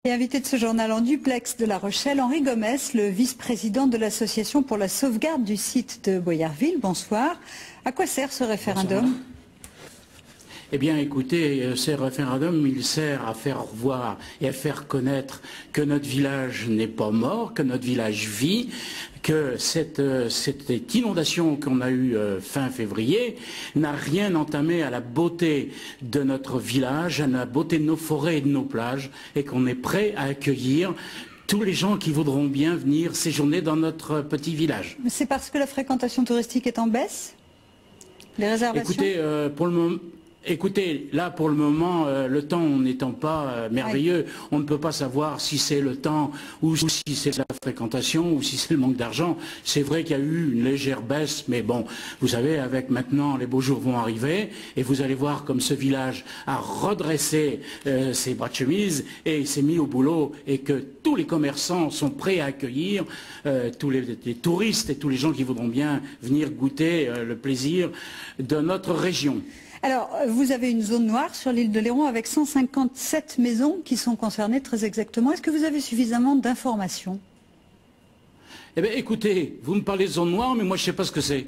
Et invité de ce journal en duplex de La Rochelle, Henri Gomès, le vice-président de l'Association pour la sauvegarde du site de Boyarville. Bonsoir. À quoi sert ce référendum? Bonsoir. Eh bien, écoutez, ce référendum, il sert à faire voir et à faire connaître que notre village n'est pas mort, que notre village vit, que cette inondation qu'on a eue fin février n'a rien entamé à la beauté de notre village, à la beauté de nos forêts et de nos plages, et qu'on est prêt à accueillir tous les gens qui voudront bien venir séjourner dans notre petit village. C'est parce que la fréquentation touristique est en baisse? Les réservations? Écoutez, là pour le moment, le temps n'étant pas merveilleux, on ne peut pas savoir si c'est le temps ou si c'est la fréquentation ou si c'est le manque d'argent. C'est vrai qu'il y a eu une légère baisse, mais bon, vous savez, avec maintenant les beaux jours vont arriver et vous allez voir comme ce village a redressé ses bras de chemise et s'est mis au boulot et que tous les commerçants sont prêts à accueillir tous les touristes et tous les gens qui voudront bien venir goûter le plaisir de notre région. Alors, vous avez une zone noire sur l'île de Léron avec 157 maisons qui sont concernées très exactement. Est-ce que vous avez suffisamment d'informations? Eh bien, écoutez, vous me parlez de zone noire, mais moi je ne sais pas ce que c'est.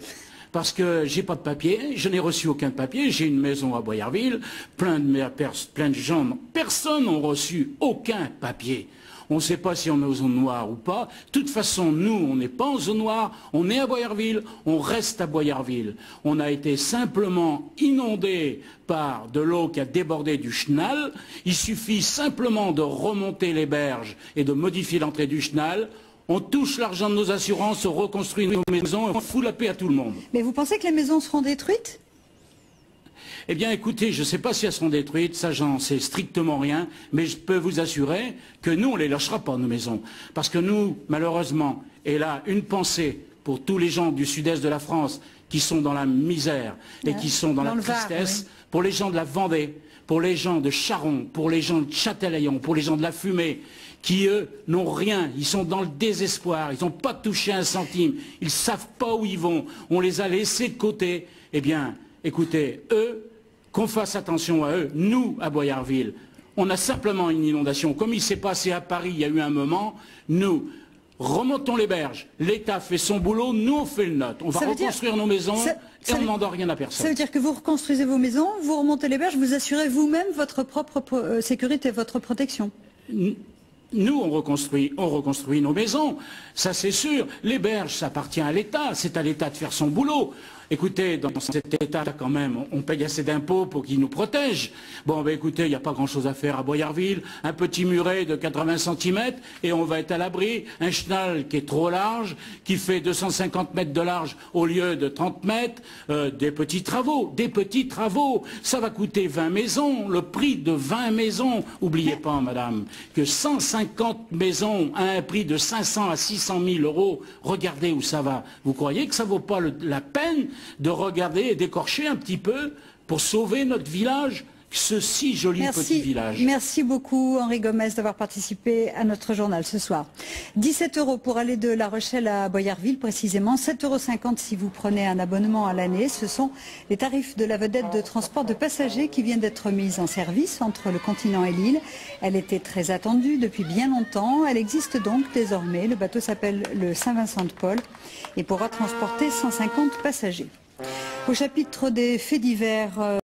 Parce que j'ai pas de papier, je n'ai reçu aucun papier, j'ai une maison à Boyarville, plein de gens, personne n'a reçu aucun papier. On ne sait pas si on est en zone noire ou pas. De toute façon, nous, on n'est pas en zone noire, on est à Boyarville, on reste à Boyarville. On a été simplement inondé par de l'eau qui a débordé du chenal. Il suffit simplement de remonter les berges et de modifier l'entrée du chenal. On touche l'argent de nos assurances, on reconstruit nos maisons et on fout la paix à tout le monde. Mais vous pensez que les maisons seront détruites? Eh bien, écoutez, je ne sais pas si elles seront détruites, ça j'en sais strictement rien, mais je peux vous assurer que nous, on ne les lâchera pas, nos maisons. Parce que nous, malheureusement, et là, une pensée pour tous les gens du sud-est de la France qui sont dans la misère et qui sont dans la tristesse, oui. Pour les gens de la Vendée, pour les gens de Charon, pour les gens de Châtelaillon, pour les gens de la Fumée, qui, eux, n'ont rien, ils sont dans le désespoir, ils n'ont pas touché un centime, ils ne savent pas où ils vont, on les a laissés de côté. Eh bien, écoutez, eux, qu'on fasse attention à eux. Nous, à Boyarville, on a simplement une inondation. Comme il s'est passé à Paris, il y a eu un moment, nous remontons les berges. L'État fait son boulot, nous on fait le nôtre. On va reconstruire nos maisons et on ne demande rien à personne. Ça veut dire que vous reconstruisez vos maisons, vous remontez les berges, vous assurez vous-même votre propre sécurité, votre protection. Nous, on reconstruit nos maisons, ça c'est sûr. Les berges, ça appartient à l'État, c'est à l'État de faire son boulot. Écoutez, dans cet État quand même, on paye assez d'impôts pour qu'il nous protège. Bon, ben écoutez, il n'y a pas grand-chose à faire à Boyarville. Un petit muret de 80 cm et on va être à l'abri. Un chenal qui est trop large, qui fait 250 mètres de large au lieu de 30 mètres. Des petits travaux. Ça va coûter 20 maisons, le prix de 20 maisons. N'oubliez pas, madame, que 150 maisons à un prix de 500 à 600 000 euros, regardez où ça va. Vous croyez que ça ne vaut pas la peine de regarder et d'écorcher un petit peu pour sauver notre village, ce si joli petit village. Merci beaucoup Henri Gomès d'avoir participé à notre journal ce soir. 17 € pour aller de La Rochelle à Boyarville précisément, 7,50 € si vous prenez un abonnement à l'année. Ce sont les tarifs de la vedette de transport de passagers qui vient d'être mise en service entre le continent et l'île. Elle était très attendue depuis bien longtemps. Elle existe donc désormais. Le bateau s'appelle le Saint-Vincent de Paul et pourra transporter 150 passagers. Au chapitre des faits divers